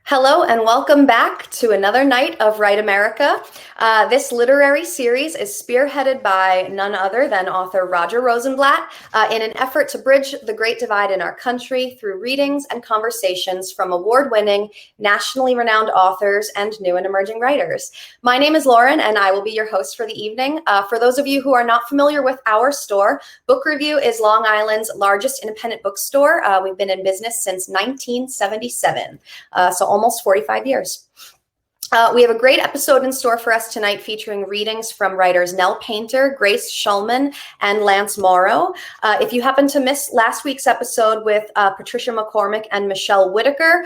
Hello and welcome back to another night of Write America. This literary series is spearheaded by none other than author Roger Rosenblatt in an effort to bridge the great divide in our country through readings and conversations from award-winning, nationally renowned authors and new and emerging writers. My name is Lauren and I will be your host for the evening. For those of you who are not familiar with our store, Book Review is Long Island's largest independent bookstore. We've been in business since 1977. So almost 45 years. We have a great episode in store for us tonight featuring readings from writers Nell Painter, Grace Schulman, and Lance Morrow. If you happen to miss last week's episode with Patricia McCormick and Michelle Whitaker,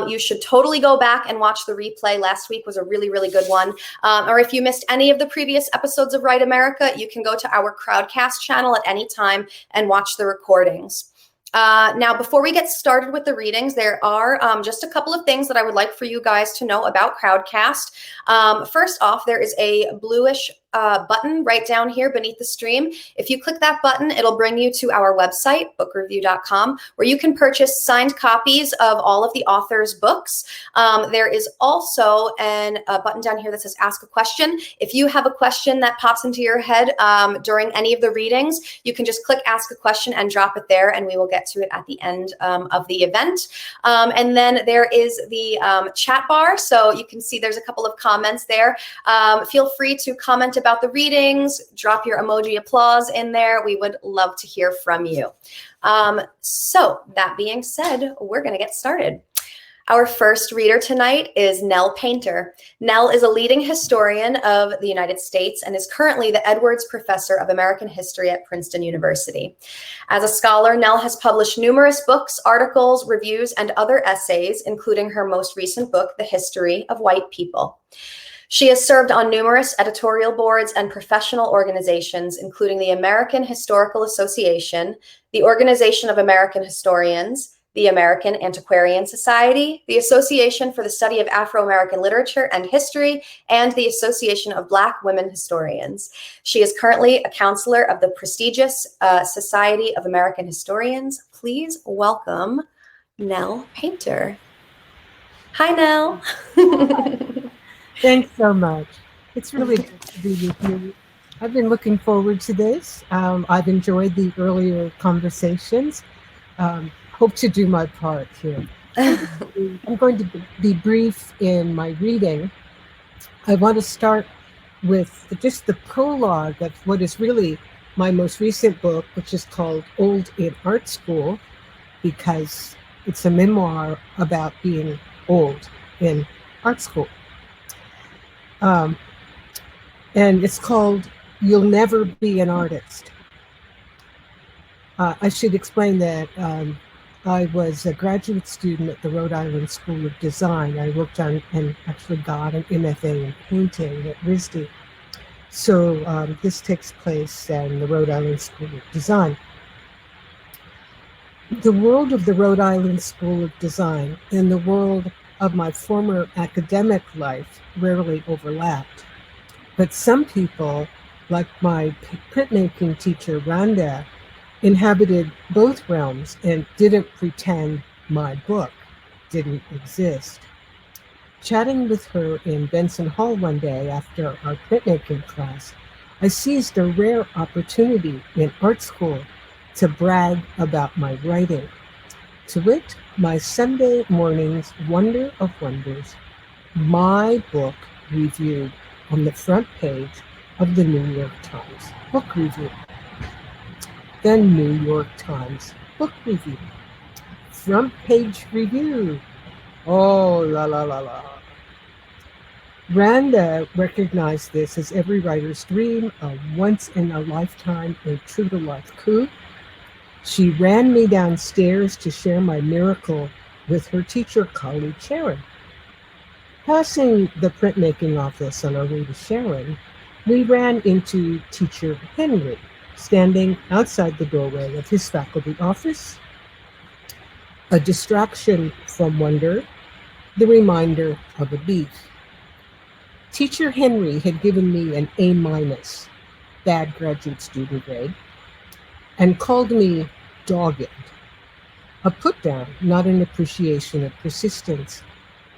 you should totally go back and watch the replay. Last week was a really, really good one. Or if you missed any of the previous episodes of Write America, you can go to our Crowdcast channel at any time and watch the recordings. Now, before we get started with the readings, there are just a couple of things that I would like for you guys to know about Crowdcast. First off, there is a bluish button right down here beneath the stream. If you click that button, it'll bring you to our website, bookreview.com, where you can purchase signed copies of all of the author's books. There is also a button down here that says Ask a Question. If you have a question that pops into your head during any of the readings, you can just click Ask a Question and drop it there, and we will get to it at the end of the event. And then there is the chat bar. So you can see there's a couple of comments there. Feel free to comment about the readings, drop your emoji applause in there. We would love to hear from you. So that being said, we're going to get started. Our first reader tonight is Nell Painter. Nell is a leading historian of the United States and is currently the Edwards Professor of American History at Princeton University. As a scholar, Nell has published numerous books, articles, reviews, and other essays, including her most recent book, The History of White People. She has served on numerous editorial boards and professional organizations, including the American Historical Association, the Organization of American Historians, the American Antiquarian Society, the Association for the Study of Afro-American Literature and History, and the Association of Black Women Historians. She is currently a counselor of the prestigious Society of American Historians. Please welcome Nell Painter. Hi, Nell. Thanks so much. It's really good to be with you. I've been looking forward to this. I've enjoyed the earlier conversations. Hope to do my part here. I'm going to be brief in my reading. I want to start with just the prologue of what is really my most recent book, which is called Old in Art School, because it's a memoir about being old in art school. And it's called You'll Never Be an Artist. I should explain that I was a graduate student at the Rhode Island School of Design. I worked on and actually got an MFA in painting at RISD. So this takes place in the Rhode Island School of Design. The world of the Rhode Island School of Design and the world of my former academic life rarely overlapped. But some people, like my printmaking teacher, Rhonda, inhabited both realms and didn't pretend my book didn't exist. Chatting with her in Benson Hall one day after our printmaking class, I seized a rare opportunity in art school to brag about my writing. To wit, my Sunday morning's wonder of wonders, my book reviewed on the front page of the New York Times Book Review. The New York Times Book Review. Front page review. Oh, la la la la. Rhonda recognized this as every writer's dream, a once-in-a-lifetime and true-to-life coup. She ran me downstairs to share my miracle with her teacher colleague, Sharon. Passing the printmaking office on our way to Sharon, we ran into teacher Henry, standing outside the doorway of his faculty office. A distraction from wonder, the reminder of a beat. Teacher Henry had given me an A-, bad graduate student grade, and called me dogged, a put down, not an appreciation of persistence.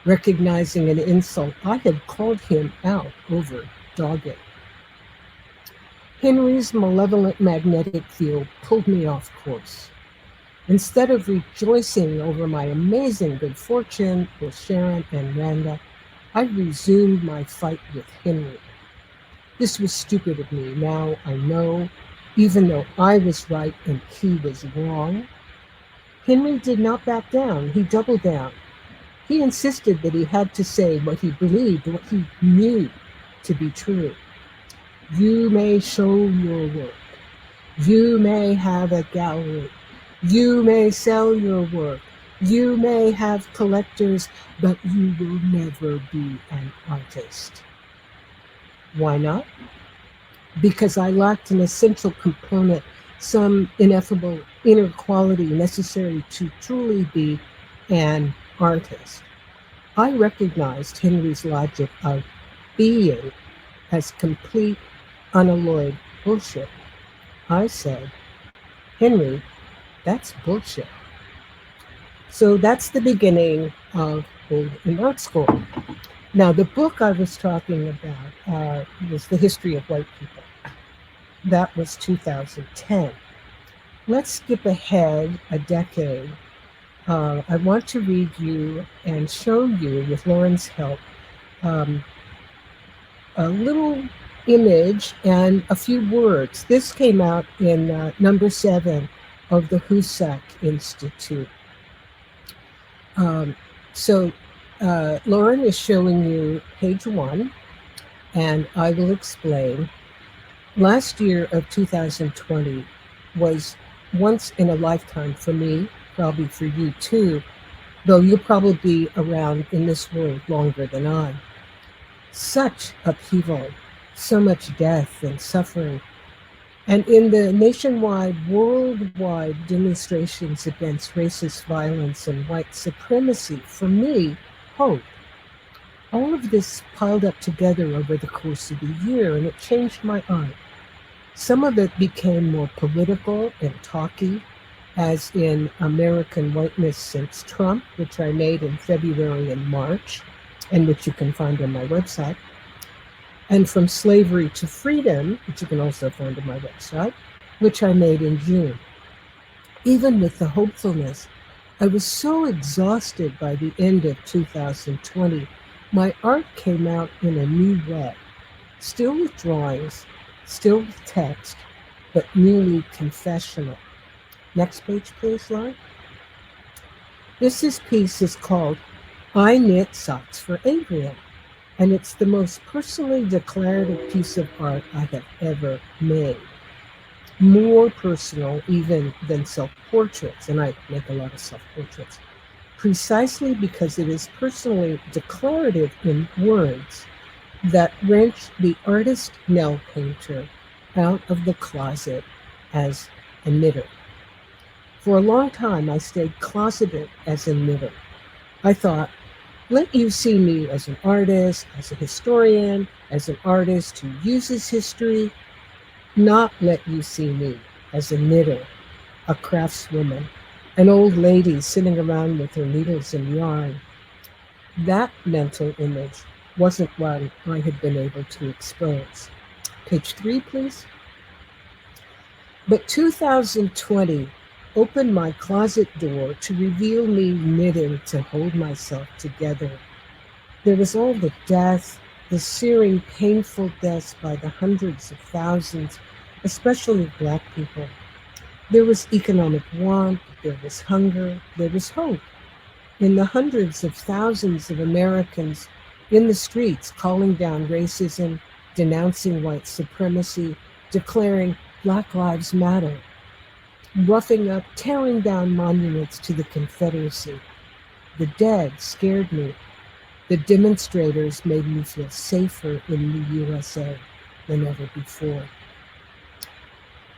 recognizing an insult I had called him out over dogged. Henry's malevolent magnetic field pulled me off course. Instead of rejoicing over my amazing good fortune with Sharon and Randa, I resumed my fight with Henry. This was stupid of me, now I know, even though I was right and he was wrong. Henry did not back down, he doubled down. He insisted that he had to say what he believed, what he knew to be true. You may show your work. You may have a gallery. You may sell your work. You may have collectors, but you will never be an artist. Why not? Because I lacked an essential component, some ineffable inner quality necessary to truly be an artist. I recognized Henry's logic of being as complete, unalloyed bullshit. I said, Henry, that's bullshit. So that's the beginning of Old in Art School. Now, the book I was talking about was The History of White People. That was 2010. Let's skip ahead a decade. I want to read you and show you, with Lauren's help, a little image and a few words. This came out in number 7 of the Husak Institute. Lauren is showing you page 1, and I will explain. Last year of 2020 was once in a lifetime for me, probably for you too, though you'll probably be around in this world longer than I. Such upheaval, so much death and suffering. And in the nationwide, worldwide demonstrations against racist violence and white supremacy, for me, hope. All of this piled up together over the course of the year, and it changed my art. Some of it became more political and talky, as in American Whiteness Since Trump, which I made in February and March, and which you can find on my website. And From Slavery to Freedom, which you can also find on my website, which I made in June. Even with the hopefulness, I was so exhausted by the end of 2020, my art came out in a new way, still with drawings, still with text, but newly confessional. Next page, please, Lauren. This piece is called I Knit Socks for Adrian, and it's the most personally declarative piece of art I have ever made. More personal even than self-portraits, and I make a lot of self-portraits, precisely because it is personally declarative in words that wrench the artist Nell Painter out of the closet as a knitter. For a long time, I stayed closeted as a knitter. I thought, let you see me as an artist, as a historian, as an artist who uses history, not let you see me as a knitter, a craftswoman, an old lady sitting around with her needles and yarn. That mental image wasn't one I had been able to expose. Page 3, please. But 2020 opened my closet door to reveal me knitting to hold myself together. There was all the death, the searing, painful deaths by the hundreds of thousands, especially Black people. There was economic want, there was hunger, there was hope. In the hundreds of thousands of Americans in the streets calling down racism, denouncing white supremacy, declaring Black Lives Matter, roughing up, tearing down monuments to the Confederacy. The dead scared me. The demonstrators made me feel safer in the USA than ever before.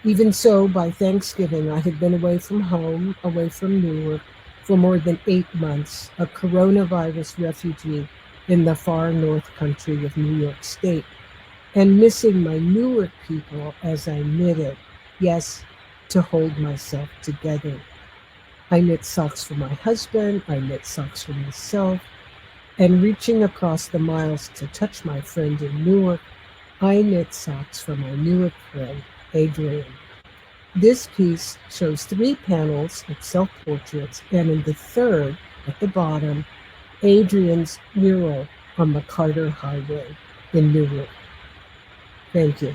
Even so, by Thanksgiving, I had been away from home, away from Newark, for more than 8 months, a coronavirus refugee in the far north country of New York State, and missing my Newark people as I knitted, yes, to hold myself together. I knit socks for my husband, I knit socks for myself. And reaching across the miles to touch my friend in Newark, I knit socks for my Newark friend, Adrian. This piece shows 3 panels of self-portraits, and in the third, at the bottom, Adrian's mural on the Carter Highway in Newark. Thank you.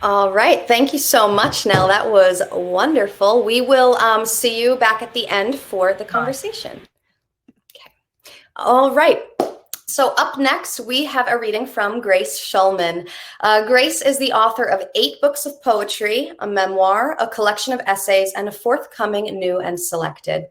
All right. Thank you so much, Nell. That was wonderful. We will see you back at the end for the conversation. Okay. All right. So up next, we have a reading from Grace Schulman. Grace is the author of 8 books of poetry, a memoir, a collection of essays, and a forthcoming new and selected.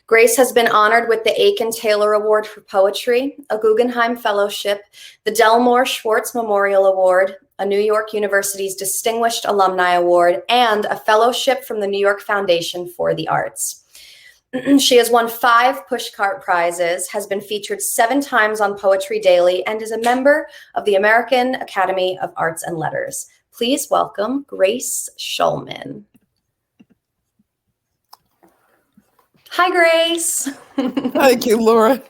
Grace has been honored with the Aiken Taylor Award for Poetry, a Guggenheim Fellowship, the Delmore Schwartz Memorial Award, a New York University's Distinguished Alumni Award, and a fellowship from the New York Foundation for the Arts. She has won 5 Pushcart Prizes, has been featured 7 times on Poetry Daily, and is a member of the American Academy of Arts and Letters. Please welcome Grace Schulman. Hi, Grace. Thank you, Laura.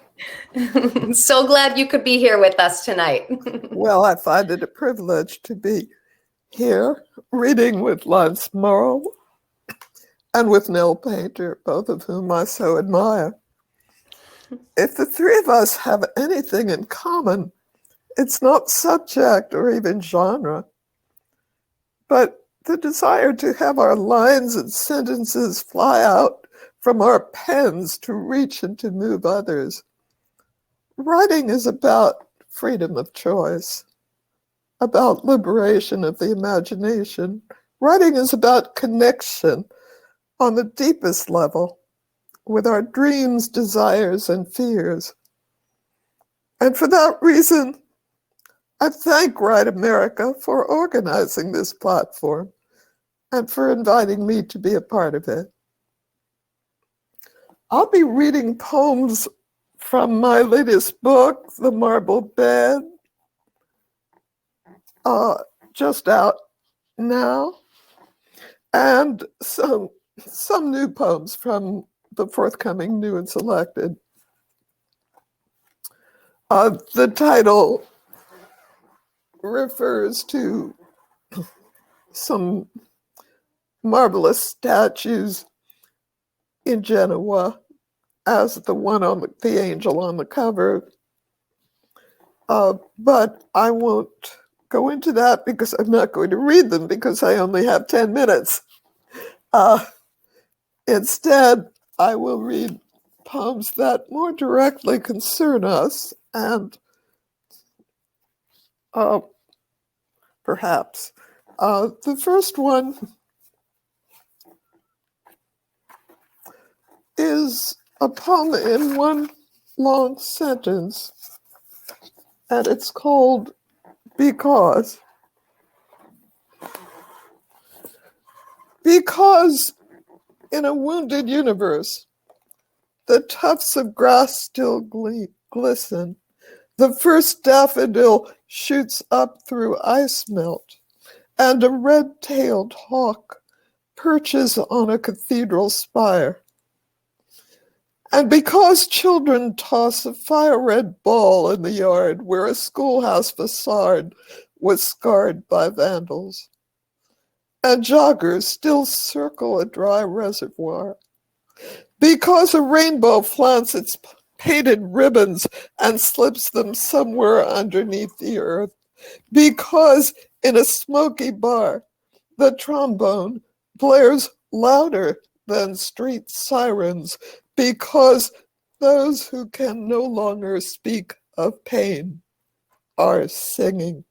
So glad you could be here with us tonight. Well, I find it a privilege to be here reading with Lance Morrow and with Nell Painter, both of whom I so admire. If the 3 of us have anything in common, it's not subject or even genre, but the desire to have our lines and sentences fly out from our pens to reach and to move others. Writing is about freedom of choice, about liberation of the imagination. Writing is about connection on the deepest level with our dreams, desires, and fears. And for that reason, I thank Write America for organizing this platform and for inviting me to be a part of it. I'll be reading poems from my latest book, The Marble Bed, just out now, and some new poems from the forthcoming new and selected. The title refers to some marvelous statues in Genoa, as the one on the angel on the cover. But I won't go into that because I'm not going to read them because I only have 10 minutes. Instead, I will read poems that more directly concern us and perhaps. The first one is a poem in one long sentence, and it's called Because. Because in a wounded universe, the tufts of grass still glisten. The first daffodil shoots up through ice melt, and a red-tailed hawk perches on a cathedral spire. And because children toss a fire-red ball in the yard where a schoolhouse facade was scarred by vandals, and joggers still circle a dry reservoir, because a rainbow flaunts its painted ribbons and slips them somewhere underneath the earth, because in a smoky bar, the trombone blares louder than street sirens, because those who can no longer speak of pain are singing.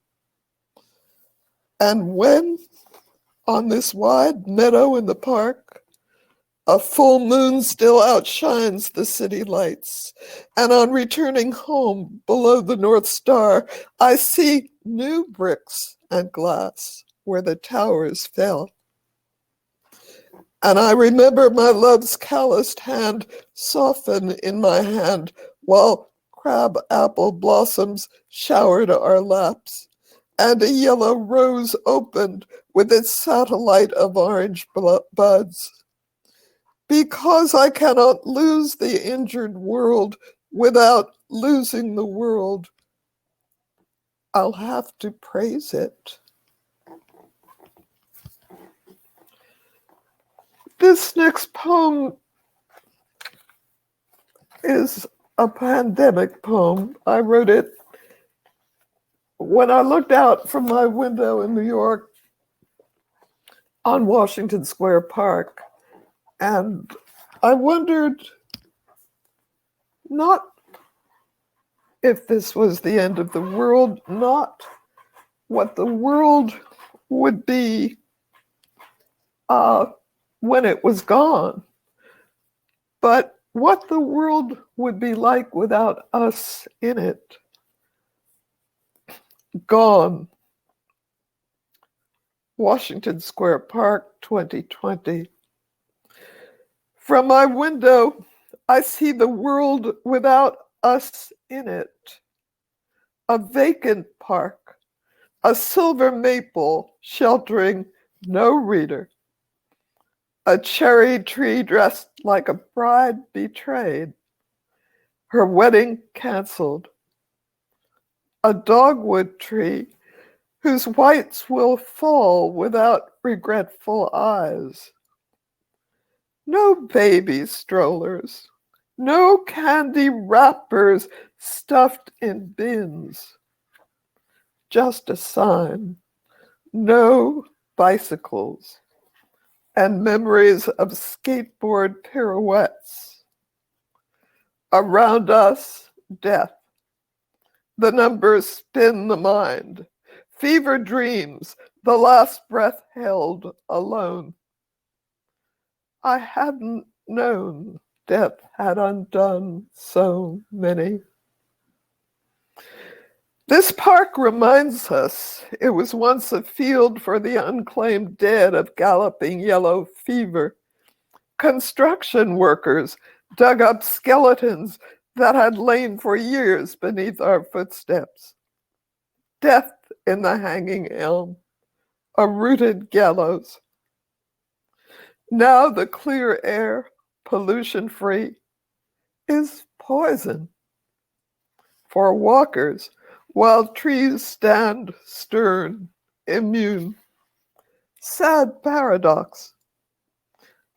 And when, on this wide meadow in the park, a full moon still outshines the city lights, and on returning home below the North Star, I see new bricks and glass where the towers fell. And I remember my love's calloused hand soften in my hand while crab apple blossoms showered our laps, and a yellow rose opened with its satellite of orange buds. Because I cannot lose the injured world without losing the world, I'll have to praise it. This next poem is a pandemic poem. I wrote it when I looked out from my window in New York on Washington Square Park, and I wondered not if this was the end of the world, not what the world would be when it was gone, but what the world would be like without us in it. Gone. Washington Square Park, 2020. From my window, I see the world without us in it. A vacant park, a silver maple sheltering no reader. A cherry tree dressed like a bride betrayed, her wedding canceled. A dogwood tree whose whites will fall without regretful eyes. No baby strollers, no candy wrappers stuffed in bins. Just a sign, no bicycles, and memories of skateboard pirouettes. Around us, death. The numbers spin the mind. Fever dreams, the last breath held alone. I hadn't known death had undone so many. This park reminds us it was once a field for the unclaimed dead of galloping yellow fever. Construction workers dug up skeletons that had lain for years beneath our footsteps. Death in the hanging elm, a rooted gallows. Now the clear air, pollution-free, is poison for walkers, while trees stand stern, immune. Sad paradox.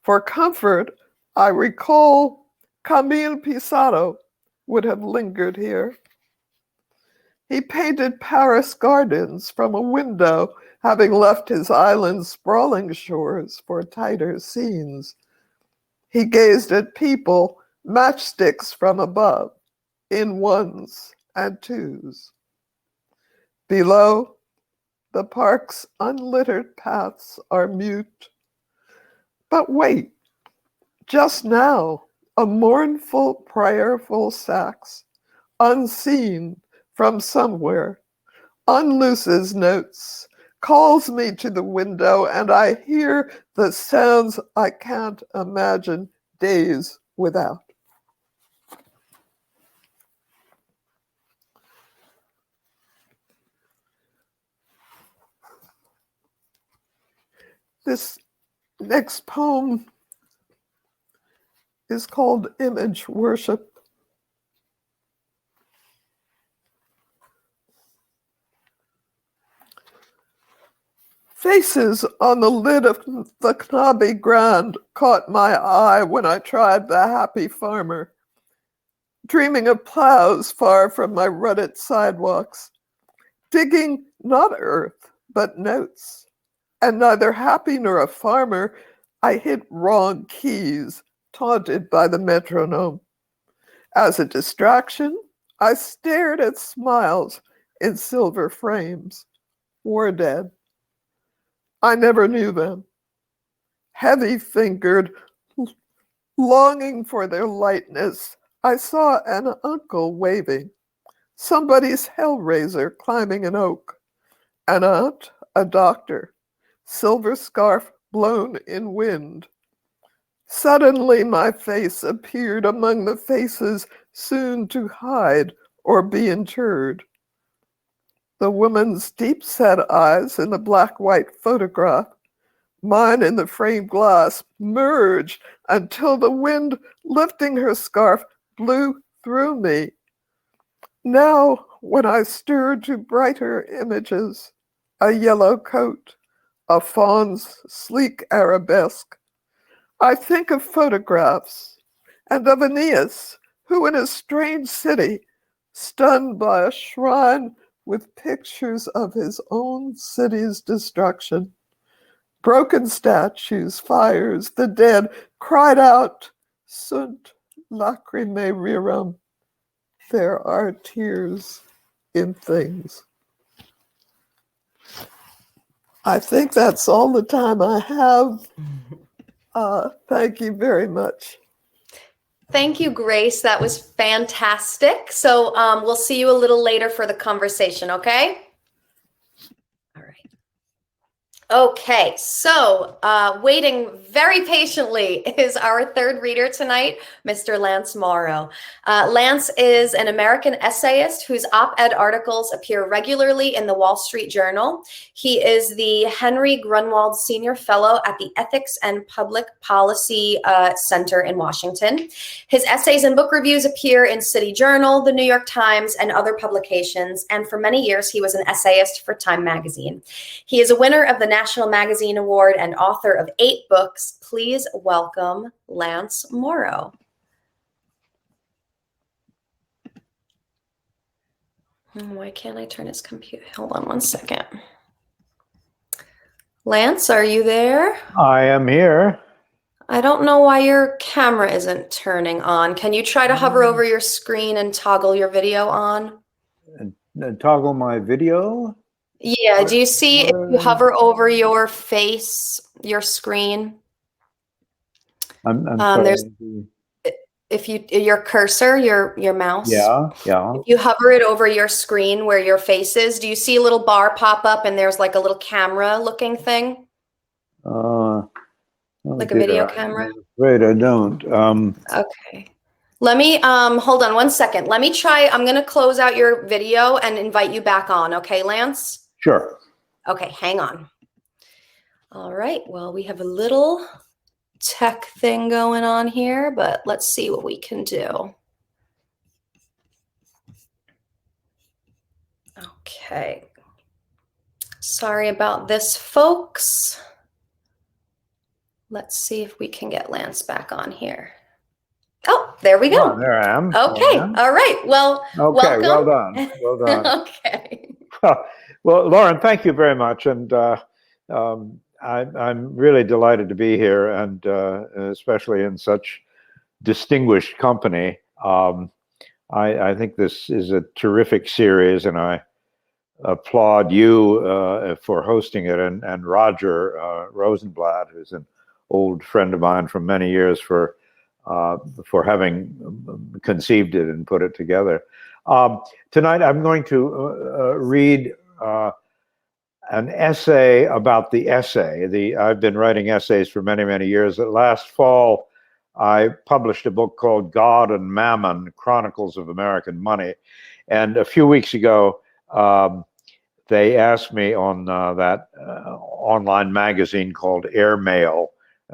For comfort, I recall Camille Pissarro would have lingered here. He painted Paris gardens from a window, having left his island's sprawling shores for tighter scenes. He gazed at people, matchsticks from above, in ones and twos. Below, the park's unlittered paths are mute. But wait, just now, a mournful, prayerful sax, unseen from somewhere, unlooses notes, calls me to the window, and I hear the sounds I can't imagine days without. This next poem is called Image Worship. Faces on the lid of the Knobby Grand caught my eye when I tried the happy farmer, dreaming of plows far from my rutted sidewalks, digging not earth, but notes. And neither happy nor a farmer, I hit wrong keys, taunted by the metronome. As a distraction, I stared at smiles in silver frames, war dead. I never knew them. Heavy-fingered, longing for their lightness, I saw an uncle waving, somebody's hellraiser climbing an oak, an aunt, a doctor, silver scarf blown in wind. Suddenly my face appeared among the faces soon to hide or be interred. The woman's deep-set eyes in the black-white photograph, Mine in the framed glass merged until the wind lifting her scarf blew through me. Now, when I stir to brighter images, a yellow coat, a fawn's sleek arabesque, I think of photographs and of Aeneas, who in a strange city, stunned by a shrine with pictures of his own city's destruction, broken statues, fires, the dead, cried out, Sunt lacrimae rerum. There are tears in things. I think that's all the time I have. Thank you very much. Thank you, Grace. That was fantastic. So we'll see you a little later for the conversation, okay? All right. Okay, so waiting very patiently is our third reader tonight, Mr. Lance Morrow. Lance is an American essayist whose op-ed articles appear regularly in the Wall Street Journal. He is the Henry Grunwald Senior Fellow at the Ethics and Public Policy Center in Washington. His essays and book reviews appear in City Journal, the New York Times, and other publications, and for many years he was an essayist for Time magazine. He is a winner of the National Magazine Award and author of 8 books. Please welcome Lance Morrow. Why can't I turn his computer? Hold on one second. Lance, are you there? I am here. I don't know why your camera isn't turning on. Can you try to hover over your screen and toggle your video on? Toggle my video? Yeah, do you see if you hover over your face, your screen? I'm sorry. There's if you your cursor, your mouse. Yeah. If you hover it over your screen where your face is, do you see a little bar pop up and there's like a little camera looking thing? Like a video camera? I'm afraid I don't. Okay. Let me hold on one second. Let me try. I'm going to close out your video and invite you back on. Okay, Lance? Sure. Okay, hang on. All right. Well, we have a little tech thing going on here, but let's see what we can do. Okay. Sorry about this, folks. Let's see if we can get Lance back on here. Oh, there we go. Oh, there I am. Okay. All right. Well, okay. welcome. Well done. Well done. Okay. Well, Lauren, thank you very much. And I'm really delighted to be here, and especially in such distinguished company. I think this is a terrific series, and I applaud you for hosting it, and Roger Rosenblatt, who's an old friend of mine from many years, for having conceived it and put it together. Tonight, I'm going to read an essay about the essay. I've been writing essays for many, many years. Last fall, I published a book called God and Mammon, Chronicles of American Money. And a few weeks ago, they asked me on that online magazine called Airmail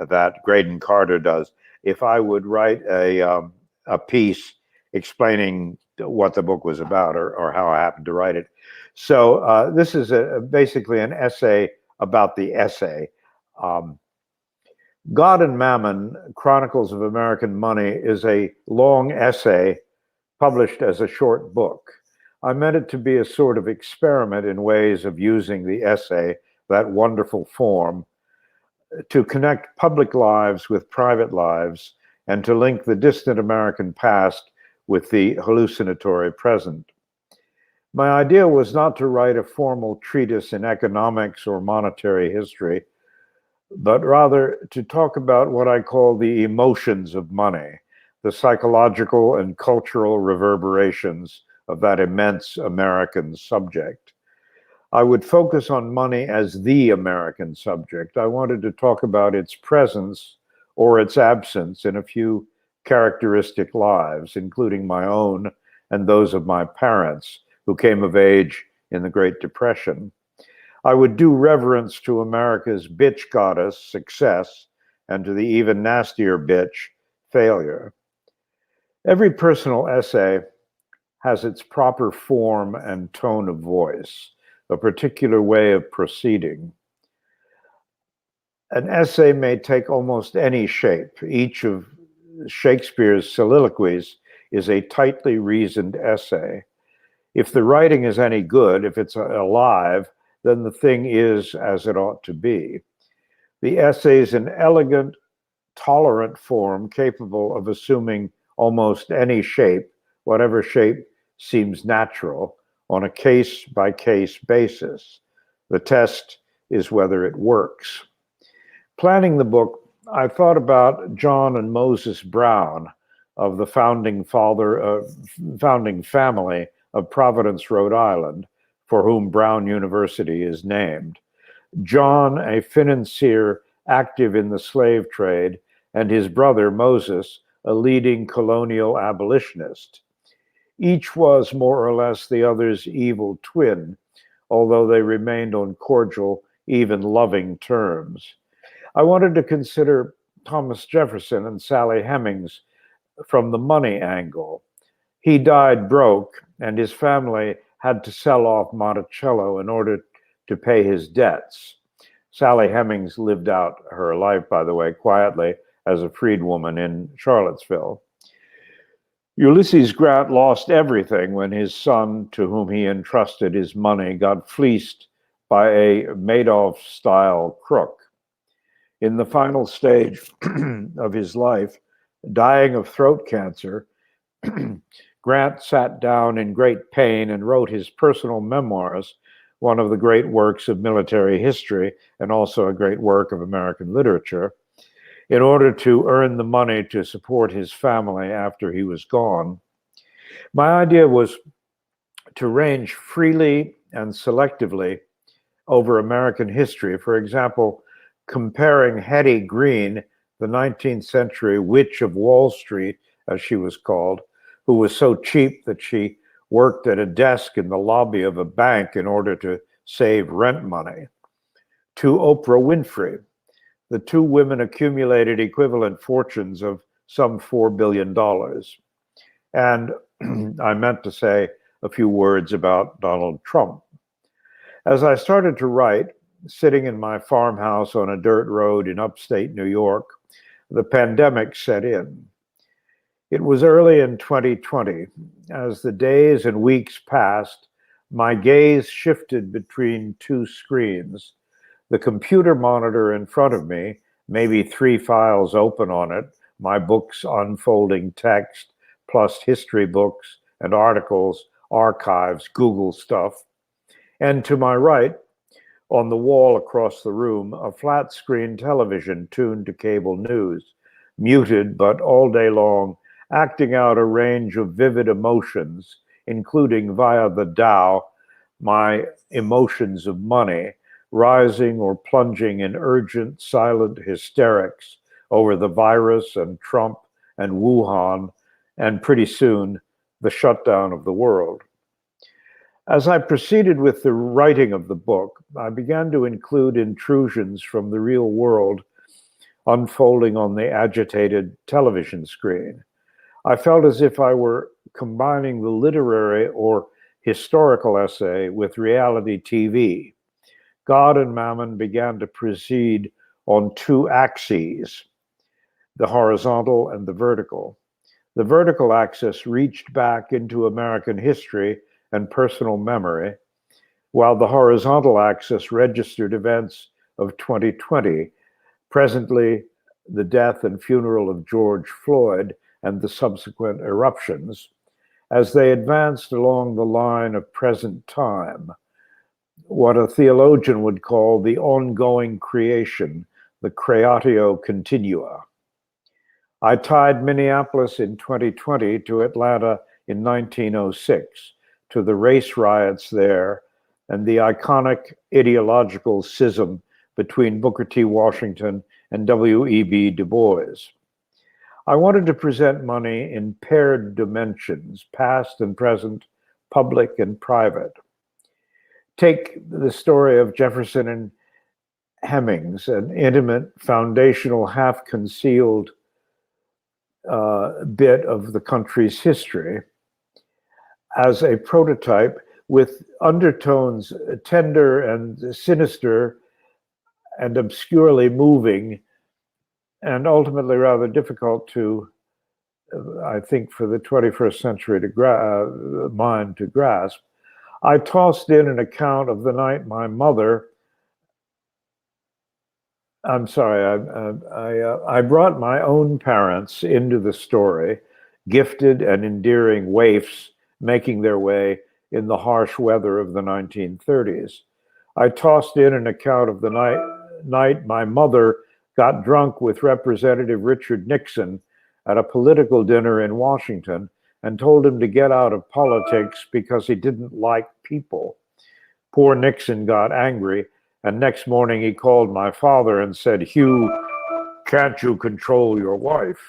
that Graydon Carter does, if I would write a piece explaining what the book was about, or how I happened to write it. So this is basically an essay about the essay. God and Mammon, Chronicles of American Money, is a long essay published as a short book. I meant it to be a sort of experiment in ways of using the essay, that wonderful form, to connect public lives with private lives, and to link the distant American past with the hallucinatory present. My idea was not to write a formal treatise in economics or monetary history, but rather to talk about what I call the emotions of money, the psychological and cultural reverberations of that immense American subject. I would focus on money as the American subject. I wanted to talk about its presence or its absence in a few characteristic lives, including my own and those of my parents, who came of age in the Great Depression. I would do reverence to America's bitch goddess, success, and to the even nastier bitch, failure. Every personal essay has its proper form and tone of voice, a particular way of proceeding. An essay may take almost any shape. Each of Shakespeare's soliloquies is a tightly reasoned essay. If the writing is any good, if it's alive, then the thing is as it ought to be. The essay is an elegant, tolerant form capable of assuming almost any shape, whatever shape seems natural, on a case-by-case basis. The test is whether it works. Planning the book, I thought about John and Moses Brown of the founding family of Providence, Rhode Island, for whom Brown University is named. John, a financier active in the slave trade, and his brother Moses, a leading colonial abolitionist. Each was more or less the other's evil twin, although they remained on cordial, even loving terms. I wanted to consider Thomas Jefferson and Sally Hemmings from the money angle. He died broke, and his family had to sell off Monticello in order to pay his debts. Sally Hemmings lived out her life, by the way, quietly as a freedwoman in Charlottesville. Ulysses Grant lost everything when his son, to whom he entrusted his money, got fleeced by a Madoff-style crook. In the final stage of his life, dying of throat cancer, Grant sat down in great pain and wrote his personal memoirs, one of the great works of military history and also a great work of American literature, in order to earn the money to support his family after he was gone. My idea was to range freely and selectively over American history. For example, comparing Hetty Green, the 19th century witch of Wall Street, as she was called, who was so cheap that she worked at a desk in the lobby of a bank in order to save rent money, to Oprah Winfrey. The two women accumulated equivalent fortunes of some $4 billion. And I meant to say a few words about Donald Trump. As I started to write, sitting in my farmhouse on a dirt road in upstate New York, the pandemic set in. It was early in 2020. As the days and weeks passed, my gaze shifted between two screens. The computer monitor in front of me, maybe 3 files open on it, my books unfolding text, plus history books and articles, archives, Google stuff. And to my right, on the wall across the room, a flat screen television tuned to cable news, muted but all day long, acting out a range of vivid emotions, including via the Tao, my emotions of money, rising or plunging in urgent, silent hysterics over the virus and Trump and Wuhan, and pretty soon, the shutdown of the world. As I proceeded with the writing of the book, I began to include intrusions from the real world unfolding on the agitated television screen. I felt as if I were combining the literary or historical essay with reality TV. God and Mammon began to proceed on two axes, the horizontal and the vertical. The vertical axis reached back into American history and personal memory, while the horizontal axis registered events of 2020, presently the death and funeral of George Floyd and the subsequent eruptions, as they advanced along the line of present time, what a theologian would call the ongoing creation, the creatio continua. I tied Minneapolis in 2020 to Atlanta in 1906, to the race riots there and the iconic ideological schism between Booker T. Washington and W.E.B. Du Bois. I wanted to present money in paired dimensions, past and present, public and private. Take the story of Jefferson and Hemmings, an intimate, foundational, half-concealed bit of the country's history, as a prototype with undertones tender and sinister and obscurely moving, and ultimately rather difficult to, I think, for the 21st century mind to grasp. I tossed in an account of the night my mother, I'm sorry, I brought my own parents into the story, gifted and endearing waifs making their way in the harsh weather of the 1930s. I tossed in an account of the night my mother got drunk with Representative Richard Nixon at a political dinner in Washington and told him to get out of politics because he didn't like people. Poor Nixon got angry, and next morning he called my father and said, "Hugh, can't you control your wife?"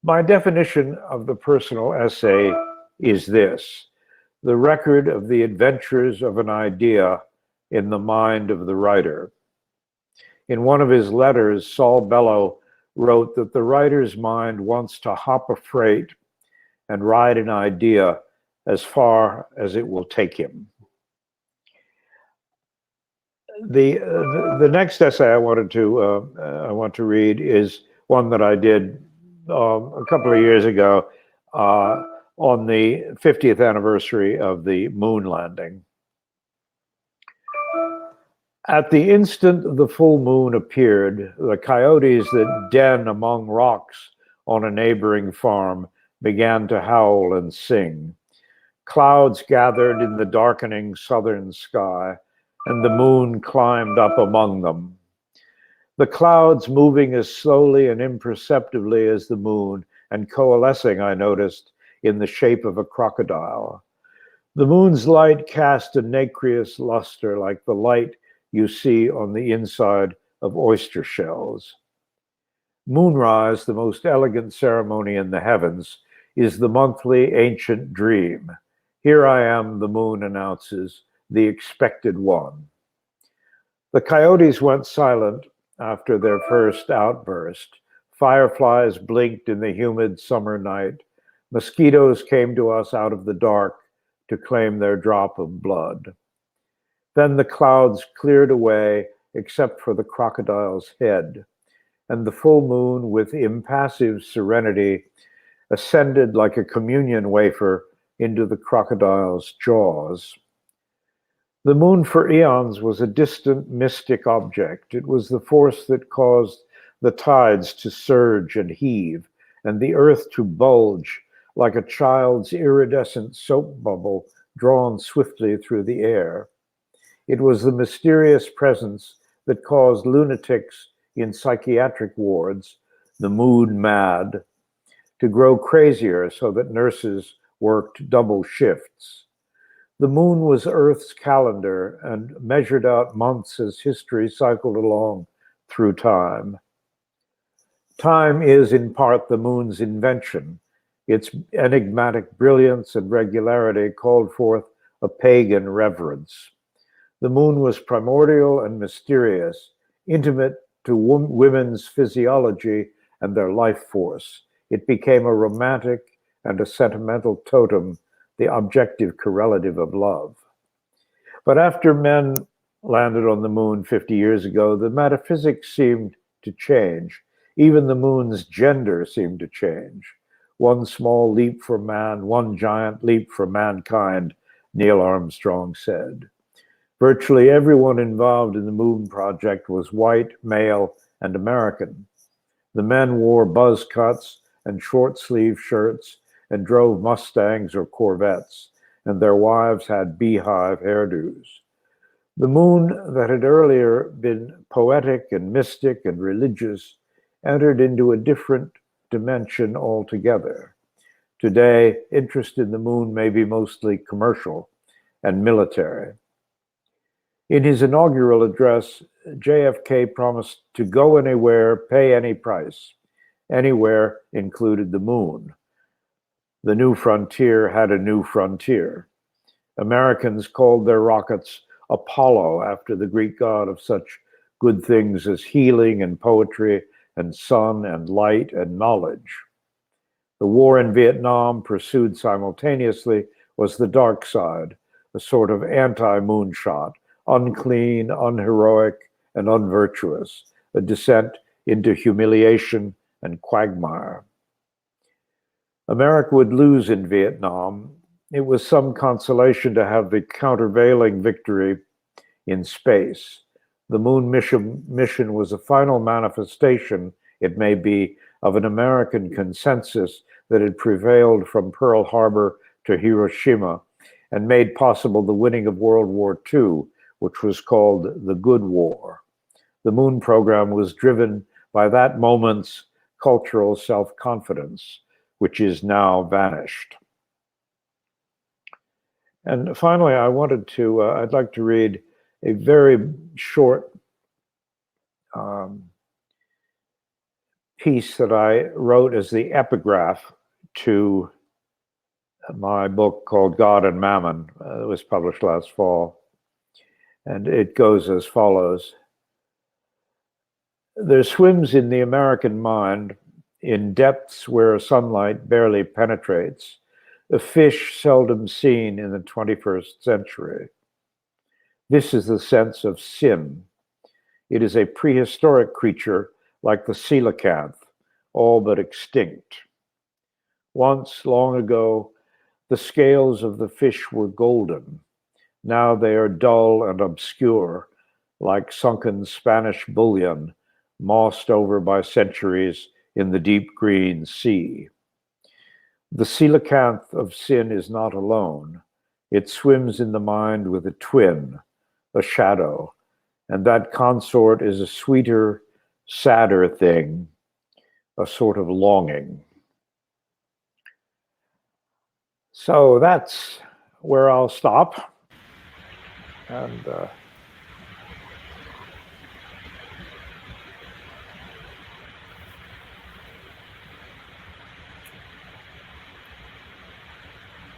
My definition of the personal essay is this: the record of the adventures of an idea in the mind of the writer. In one of his letters, Saul Bellow wrote that the writer's mind wants to hop a freight and ride an idea as far as it will take him. The next essay I want to read is one that I did a couple of years ago on the 50th anniversary of the moon landing. At the instant the full moon appeared, the coyotes that den among rocks on a neighboring farm began to howl and sing. Clouds gathered in the darkening southern sky, and the moon climbed up among them. The clouds moving as slowly and imperceptibly as the moon, and coalescing, I noticed, in the shape of a crocodile. The moon's light cast a nacreous luster like the light you see on the inside of oyster shells. Moonrise, the most elegant ceremony in the heavens, is the monthly ancient dream. Here I am, the moon announces, the expected one. The coyotes went silent after their first outburst. Fireflies blinked in the humid summer night. Mosquitoes came to us out of the dark to claim their drop of blood. Then the clouds cleared away except for the crocodile's head, and the full moon with impassive serenity ascended like a communion wafer into the crocodile's jaws. The moon for eons was a distant mystic object. It was the force that caused the tides to surge and heave, and the earth to bulge like a child's iridescent soap bubble drawn swiftly through the air. It was the mysterious presence that caused lunatics in psychiatric wards, the moon mad, to grow crazier so that nurses worked double shifts. The moon was Earth's calendar and measured out months as history cycled along through time. Time is in part the moon's invention. Its enigmatic brilliance and regularity called forth a pagan reverence. The moon was primordial and mysterious, intimate to women's physiology and their life force. It became a romantic and a sentimental totem, the objective correlative of love. But after men landed on the moon 50 years ago, the metaphysics seemed to change. Even the moon's gender seemed to change. One small leap for man, one giant leap for mankind, Neil Armstrong said. Virtually everyone involved in the moon project was white, male, and American. The men wore buzz cuts and short-sleeve shirts and drove Mustangs or Corvettes, and their wives had beehive hairdos. The moon that had earlier been poetic and mystic and religious entered into a different dimension altogether. Today, interest in the moon may be mostly commercial and military. In his inaugural address, JFK promised to go anywhere, pay any price. Anywhere included the moon. The new frontier had a new frontier. Americans called their rockets Apollo after the Greek god of such good things as healing and poetry and sun and light and knowledge. The war in Vietnam, pursued simultaneously, was the dark side, a sort of anti-moonshot, unclean, unheroic, and unvirtuous, a descent into humiliation and quagmire. America would lose in Vietnam. It was some consolation to have the countervailing victory in space. The moon mission was a final manifestation, it may be, of an American consensus that had prevailed from Pearl Harbor to Hiroshima and made possible the winning of World War II, which was called the Good War. The moon program was driven by that moment's cultural self-confidence, which is now vanished. And finally, I'd like to read a very short piece that I wrote as the epigraph to my book called God and Mammon. It was published last fall. And it goes as follows. There swims in the American mind, in depths where sunlight barely penetrates, a fish seldom seen in the 21st century. This is the sense of sin. It is a prehistoric creature like the coelacanth, all but extinct. Once, long ago, the scales of the fish were golden. Now they are dull and obscure, like sunken Spanish bullion, mossed over by centuries in the deep green sea. The coelacanth of sin is not alone. It swims in the mind with a twin, a shadow, and that consort is a sweeter, sadder thing, a sort of longing. So that's where I'll stop. And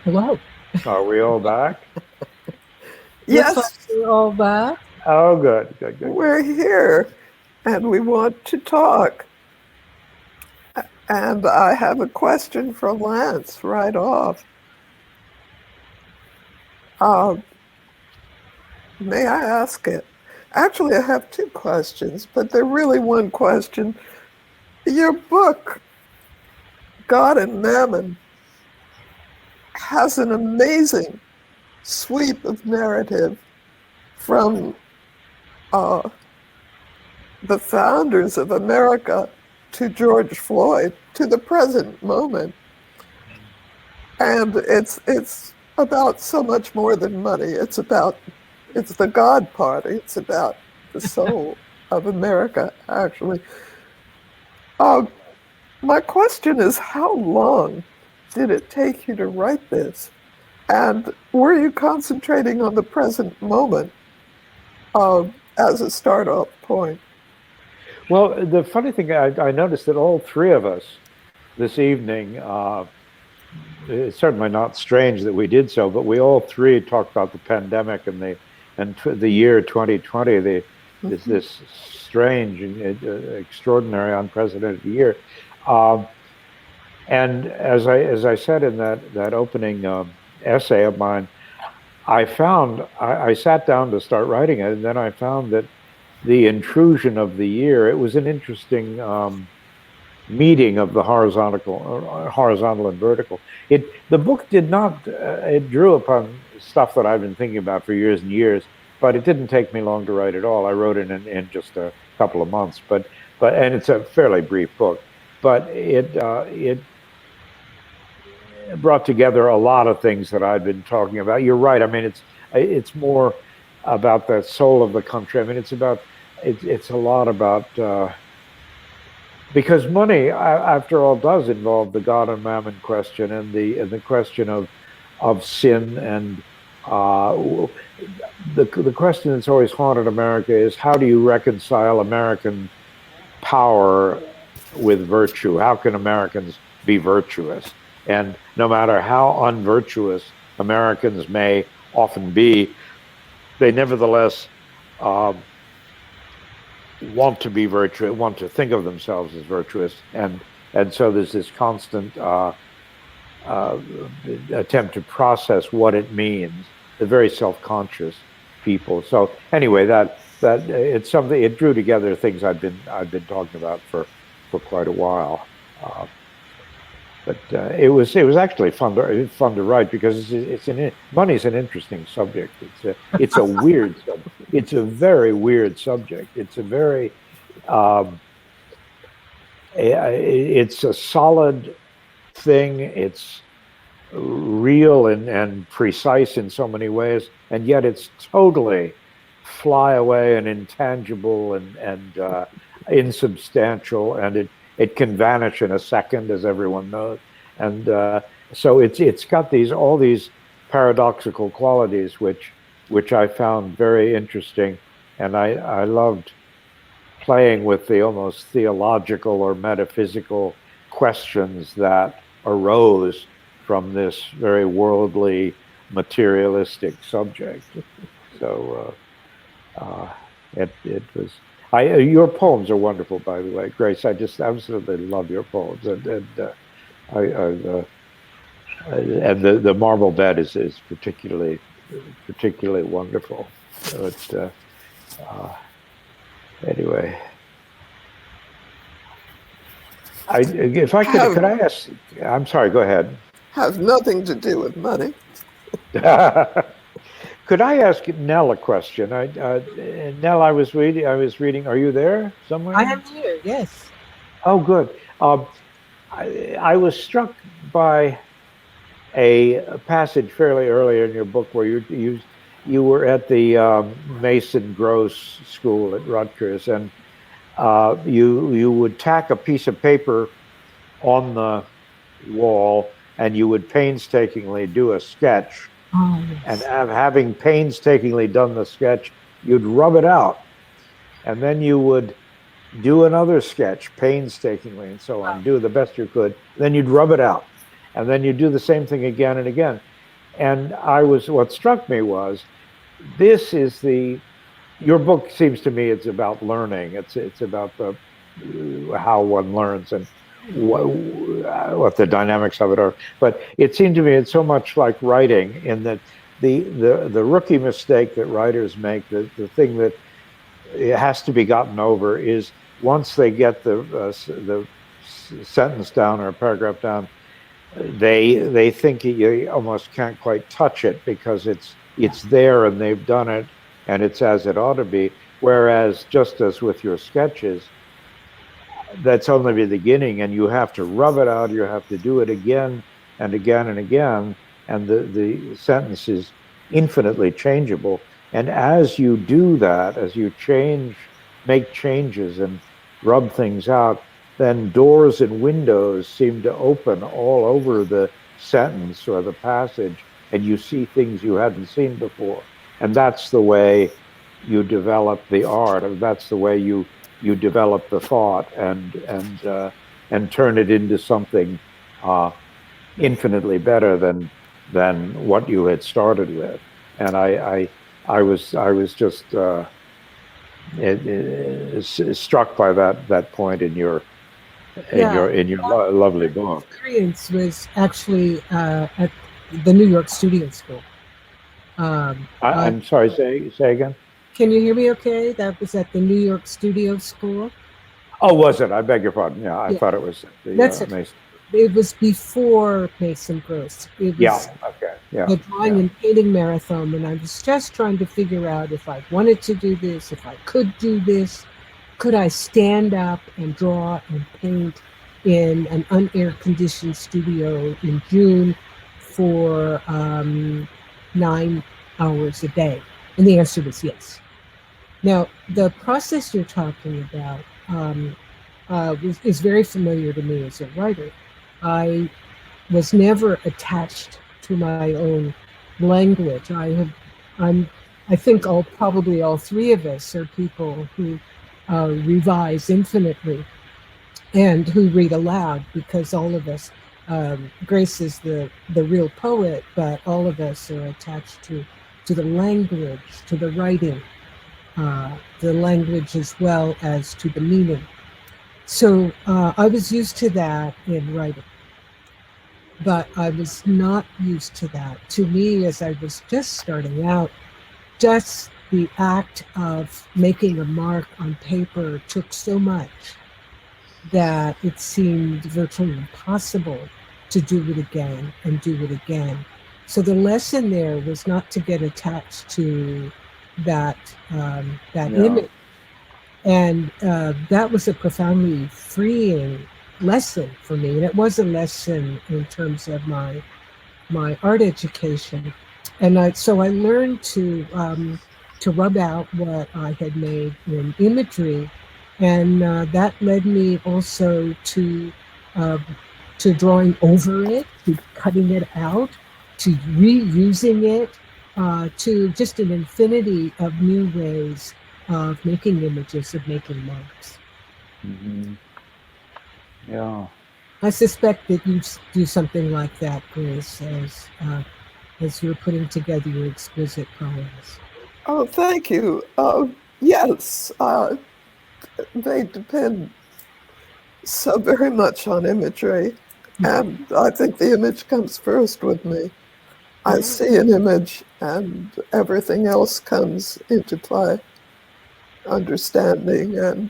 Hello. are we all back? Yes, Looks like we're all back. Oh, good. we're here and we want to talk. And I have a question for Lance right off. May I ask it? Actually, I have two questions, but they're really one question. Your book, God and Mammon, has an amazing sweep of narrative from the founders of America to George Floyd to the present moment. And it's about so much more than money. It's the God party. It's about the soul of America, actually. My question is, how long did it take you to write this? And were you concentrating on the present moment as a start-off point? Well, the funny thing, I noticed that all three of us this evening, it's certainly not strange that we did so, but we all three talked about the pandemic and the year 2020, this strange and extraordinary, unprecedented year. And as I said in that opening essay of mine, I sat down to start writing it, and then I found that the intrusion of the year, it was an interesting meeting of the horizontal and vertical. The book did not, it drew upon stuff that I've been thinking about for years and years, but it didn't take me long to write at all. I wrote it in just a couple of months, but and it's a fairly brief book, but it brought together a lot of things that I'd been talking about. You're right. I mean, it's more about the soul of the country. I mean, it's a lot about because money, after all, does involve the God and Mammon question and the question of sin, and the question that's always haunted America is, how do you reconcile American power with virtue? How can Americans be virtuous? And no matter how unvirtuous Americans may often be, they nevertheless want to be virtuous, want to think of themselves as virtuous, and so there's this constant attempt to process what it means. The very self-conscious people. So anyway, that it's something. It drew together things I've been talking about for quite a while. But it was actually fun to write because money's an interesting subject. It's a weird subject. It's a very weird subject. It's a very it's a solid thing. It's real and precise in so many ways, and yet it's totally fly away and intangible and insubstantial, and it can vanish in a second, as everyone knows. And so it's got all these paradoxical qualities, which I found very interesting, and I loved playing with the almost theological or metaphysical questions that arose from this very worldly, materialistic subject. So it was. Your poems are wonderful, by the way, Grace. I just absolutely love your poems, and the Marble Bed is particularly wonderful. But anyway, if I could I ask? I'm sorry. Go ahead. Have nothing to do with money. Could I ask Nell a question? Nell, I was reading. Are you there somewhere? I am here. Yes. Oh, good. I was struck by a passage fairly early in your book where you were at the Mason Gross School at Rutgers, and you would tack a piece of paper on the wall, and you would painstakingly do a sketch. Oh, yes. And having painstakingly done the sketch, you'd rub it out, and then you would do another sketch painstakingly, and so on. Do the best you could. Then you'd rub it out, and then you'd do the same thing again and again. And what struck me was, your book seems to me it's about learning. It's about how one learns and what the dynamics of it are. But it seemed to me it's so much like writing, in that the rookie mistake that writers make, the thing that it has to be gotten over, is once they get the sentence down or a paragraph down, they think you almost can't quite touch it because it's there and they've done it and it's as it ought to be. Whereas, just as with your sketches, that's only the beginning, and you have to rub it out. You have to do it again and again and again, and the sentence is infinitely changeable. And as you do that, as you make changes and rub things out, then doors and windows seem to open all over the sentence or the passage, and you see things you hadn't seen before. And that's the way you develop the art, and that's the way you develop the thought and turn it into something infinitely better than what you had started with. And I was just struck by that point in your lovely book. Experience was actually at the New York Studio School. I'm sorry. Say again. Can you hear me okay? That was at the New York Studio School. Oh, was it? I beg your pardon. Yeah, I thought it was the Mason. It was before Mason Gross. It was the drawing and painting marathon, and I was just trying to figure out if I wanted to do this, if I could do this. Could I stand up and draw and paint in an unair-conditioned studio in June for 9 hours a day? And the answer was yes. Now, the process you're talking about is very familiar to me as a writer. I was never attached to my own language. I think probably all three of us are people who revise infinitely and who read aloud, because all of us, Grace is the real poet, but all of us are attached to to the language, to the writing, the language as well as to the meaning. So I was used to that in writing, but I was not used to that. To me, as I was just starting out, just the act of making a mark on paper took so much that it seemed virtually impossible to do it again and do it again. So the lesson there was not to get attached to that image. And that was a profoundly freeing lesson for me. And it was a lesson in terms of my art education. And so I learned to rub out what I had made in imagery. And that led me also to drawing over it, to cutting it out, to reusing it, to just an infinity of new ways of making images, of making marks. Mm-hmm. Yeah. I suspect that you do something like that, Grace, as you're putting together your exquisite poems. Oh, thank you. Yes, they depend so very much on imagery, and I think the image comes first with me. I see an image and everything else comes into play. Understanding and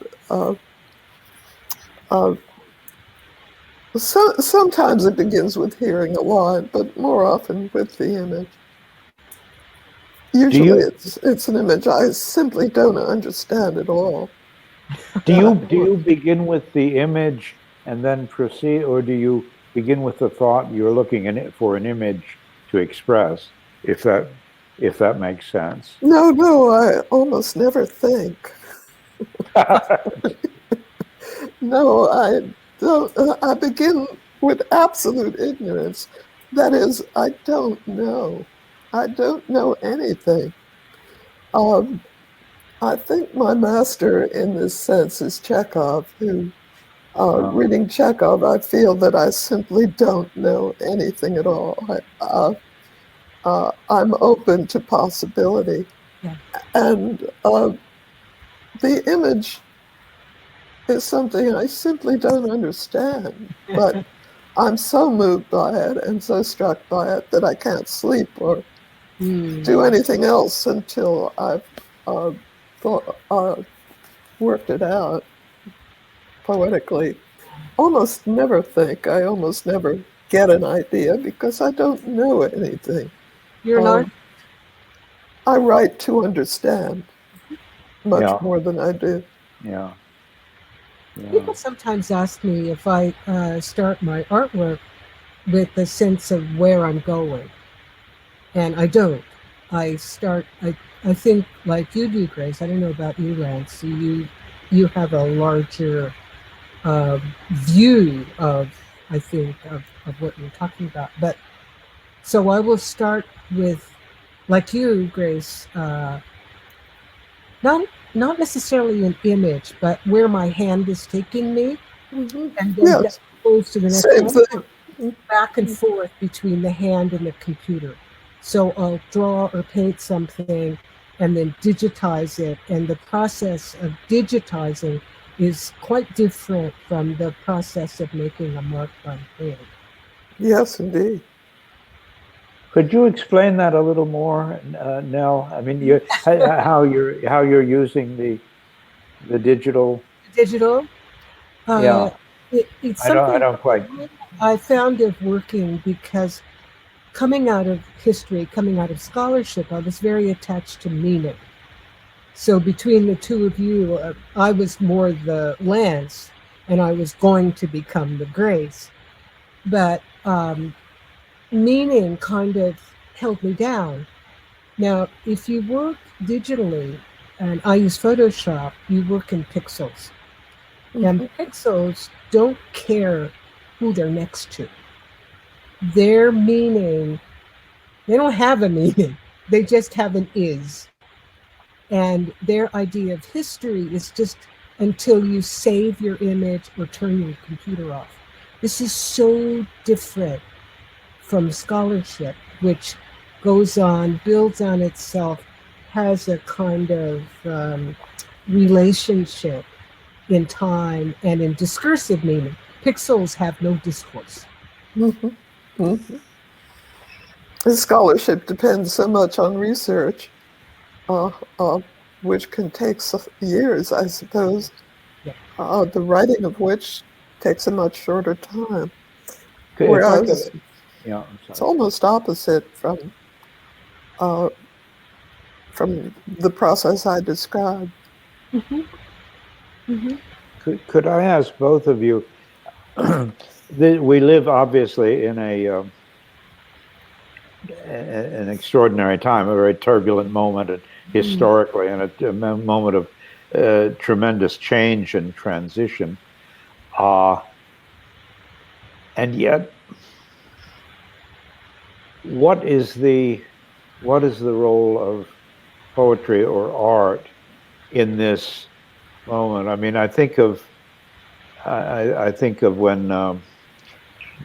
sometimes it begins with hearing a line, but more often with the image. Usually it's an image I simply don't understand at all. Do you begin with the image and then proceed, or do you begin with the thought you're looking in it for an image to express, if that makes sense? No, I almost never think. No, I don't. I begin with absolute ignorance. That is, I don't know. I don't know anything. I think my master in this sense is Chekhov, who, reading Chekhov, I feel that I simply don't know anything at all. I'm open to possibility. Yeah. And the image is something I simply don't understand, but I'm so moved by it and so struck by it that I can't sleep or do anything else until I've worked it out poetically. Almost never think. I almost never get an idea because I don't know anything. You're not. I write to understand much more than I do. Yeah. People sometimes ask me if I start my artwork with a sense of where I'm going, and I don't. I think like you do, Grace. I don't know about you, Lance. You have a larger view of, I think, of what you're talking about. But so I will start with, like you, Grace, not necessarily an image, but where my hand is taking me, and then that goes to the next one, back and forth between the hand and the computer. So I'll draw or paint something and then digitize it, and the process of digitizing is quite different from the process of making a mark by hand. Yes, indeed. Could you explain that a little more, Nell? I mean, how you're using the digital. Digital. It's something I don't quite. I found it working because coming out of history, coming out of scholarship, I was very attached to meaning. So between the two of you, I was more the Lance, and I was going to become the Grace. But meaning kind of held me down. Now, if you work digitally, and I use Photoshop, you work in pixels. And pixels don't care who they're next to. Their meaning, they don't have a meaning. They just have an is. And their idea of history is just until you save your image or turn your computer off. This is so different from scholarship, which goes on, builds on itself, has a kind of relationship in time and in discursive meaning. Pixels have no discourse. Mhm. Mhm. The scholarship depends so much on research, uh, uh, which can take years, I suppose, the writing of which takes a much shorter time. If I Whereas could, yeah, I'm it's sorry. almost opposite uh, from the process I described. Mm-hmm. Mm-hmm. Could I ask both of you? We live obviously in an extraordinary time, a very turbulent moment, and historically, and a moment of tremendous change and transition. And yet, what is the role of poetry or art in this moment? I mean, I think of when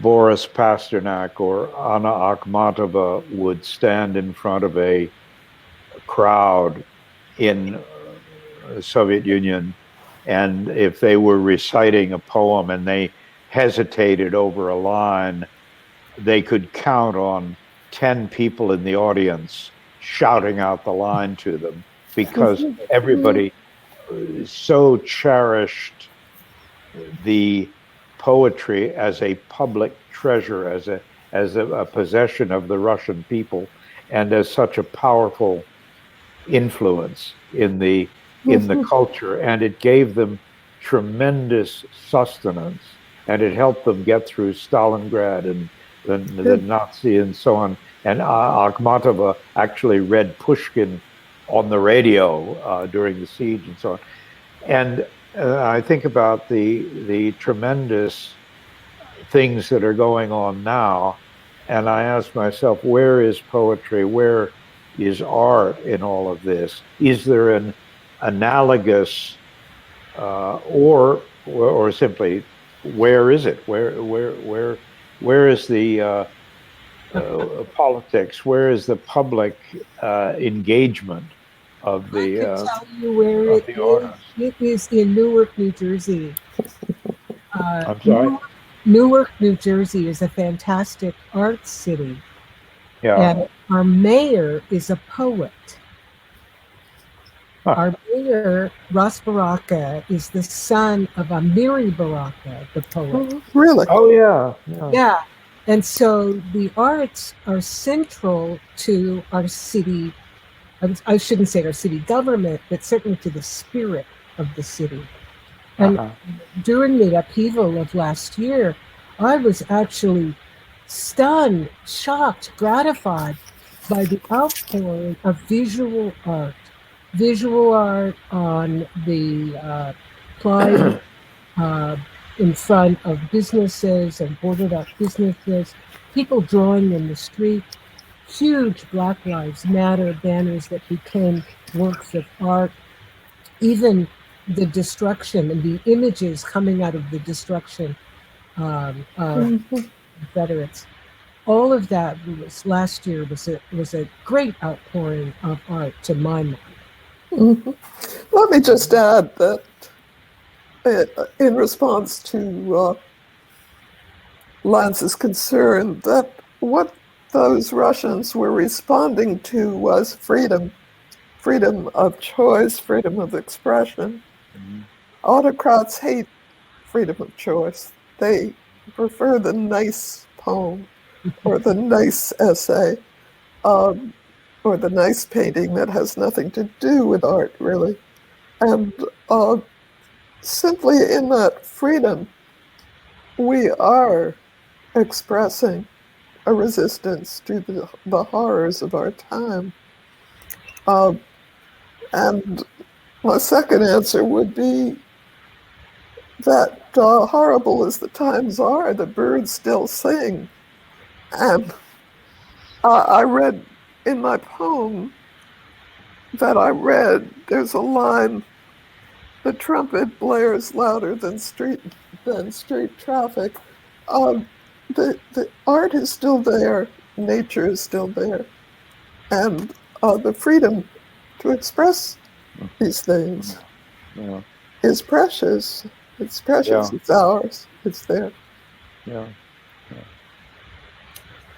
Boris Pasternak or Anna Akhmatova would stand in front of a crowd in the Soviet Union, and if they were reciting a poem and they hesitated over a line, they could count on 10 people in the audience shouting out the line to them because everybody so cherished the poetry as a public treasure, as a possession of the Russian people, and as such a powerful influence in the culture, and it gave them tremendous sustenance, and it helped them get through Stalingrad and the Nazi and so on. And Akhmatova actually read Pushkin on the radio during the siege and so on. And I think about the tremendous things that are going on now, and I ask myself, where is poetry? Where is art in all of this? Is there an analogous, or simply, where is it? Where is the politics? Where is the public engagement of I the could tell you where it is. artist? It is in Newark, New Jersey. I'm sorry. Newark, New Jersey is a fantastic art city. Yeah. And our mayor is a poet. Huh. Our mayor, Ras Baraka, is the son of Amiri Baraka, the poet. Really? Oh, yeah. Yeah. And so the arts are central to our city. I shouldn't say our city government, but certainly to the spirit of the city. And during the upheaval of last year, I was actually stunned, shocked, gratified by the outpouring of visual art on the Clyde in front of businesses and boarded up businesses, people drawing in the street, huge Black Lives Matter banners that became works of art, even the destruction and the images coming out of the destruction of Confederates. All of that was last year was a great outpouring of art to my mind. Mm-hmm. Let me just add that in response to Lance's concern, that what those Russians were responding to was freedom of choice, freedom of expression. Mm-hmm. Autocrats hate freedom of choice. They prefer the nice poem or the nice essay or the nice painting that has nothing to do with art, really. And simply in that freedom, we are expressing a resistance to the horrors of our time. And my second answer would be that horrible as the times are, the birds still sing. And I read in my poem that I read, there's a line, the trumpet blares louder than street traffic. The art is still there, nature is still there. and the freedom to express these things Yeah. is precious. It's precious. Yeah. It's ours. It's there. Yeah.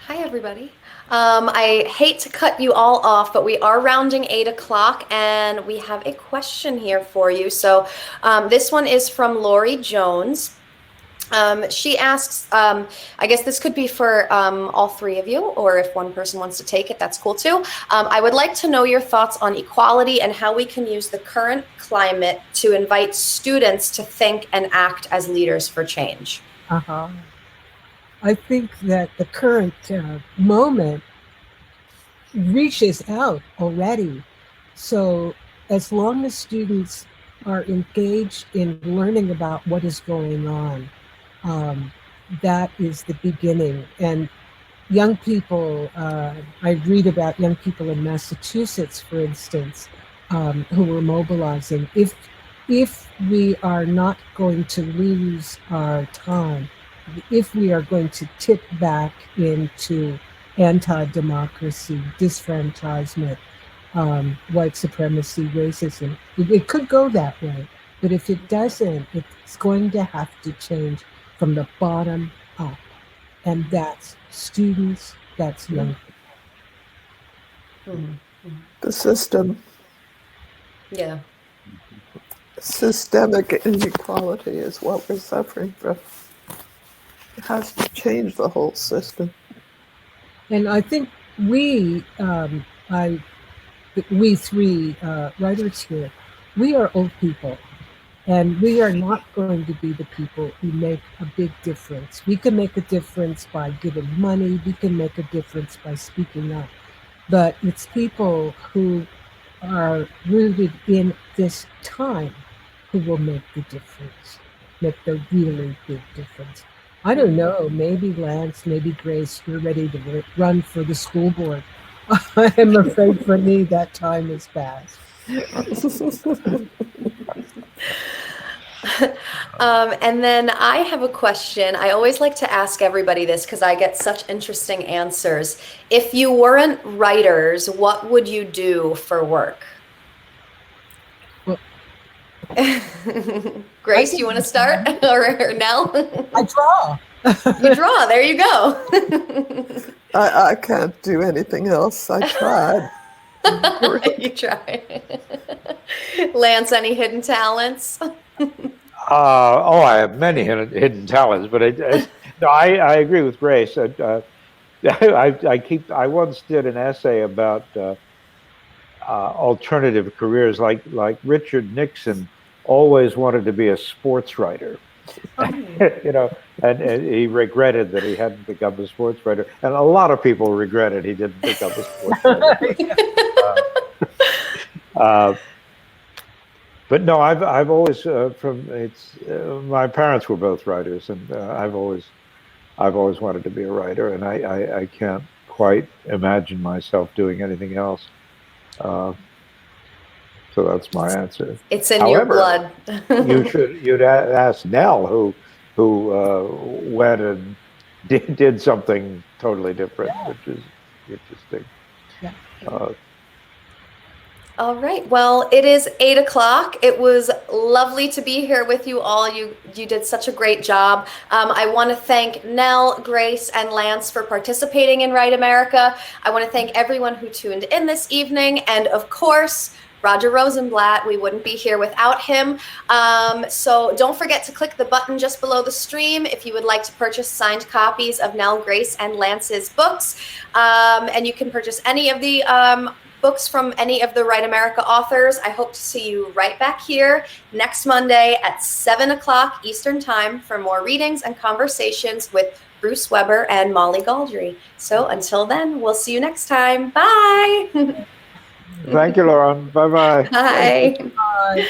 Hi, everybody. I hate to cut you all off, but we are rounding 8 o'clock and we have a question here for you. So this one is from Lori Jones. She asks, I guess this could be for all three of you, or if one person wants to take it, that's cool too. I would like to know your thoughts on equality and how we can use the current climate to invite students to think and act as leaders for change. I think that the current moment reaches out already. So as long as students are engaged in learning about what is going on, that is the beginning. And young people, I read about young people in Massachusetts, for instance, who were mobilizing. If we are not going to lose our time, if we are going to tip back into anti-democracy, disfranchisement, white supremacy, racism, it could go that way. But if it doesn't, it's going to have to change from the bottom up. And that's students, that's young people. The system. Yeah. Systemic inequality is what we're suffering from. It has to change the whole system. And I think we three writers here, we are old people, and we are not going to be the people who make a big difference. We can make a difference by giving money, we can make a difference by speaking up, but it's people who are rooted in this time who will make the difference, make the really big difference. I don't know, maybe Lance, maybe Grace, you're ready to run for the school board. I am afraid for me that time is past. And then I have a question. I always like to ask everybody this because I get such interesting answers. If you weren't writers, what would you do for work? Well, Grace, you want to start? or Nell? I draw. You draw. There you go. I can't do anything else. I tried. You try. Lance, any hidden talents? I have many hidden talents, but no, I agree with Grace. I once did an essay about alternative careers, like Richard Nixon always wanted to be a sports writer. You know, and he regretted that he hadn't become a sports writer, and a lot of people regretted he didn't become a sports writer. But no, I've always my parents were both writers, and I've always wanted to be a writer, and I can't quite imagine myself doing anything else. So that's my answer. It's in your blood. you'd ask Nell, who went and did something totally different, which is interesting. Yeah. All right. Well, it is 8 o'clock. It was lovely to be here with you all. You did such a great job. I want to thank Nell, Grace, and Lance for participating in Write America. I want to thank everyone who tuned in this evening. And of course, Roger Rosenblatt, we wouldn't be here without him. So don't forget to click the button just below the stream if you would like to purchase signed copies of Nell, Grace, and Lance's books. And you can purchase any of the books from any of the Write America authors. I hope to see you right back here next Monday at 7 o'clock Eastern Time for more readings and conversations with Bruce Weber and Molly Galdry. So until then, we'll see you next time. Bye. Thank you, Lauren. Bye-bye. Bye. Bye.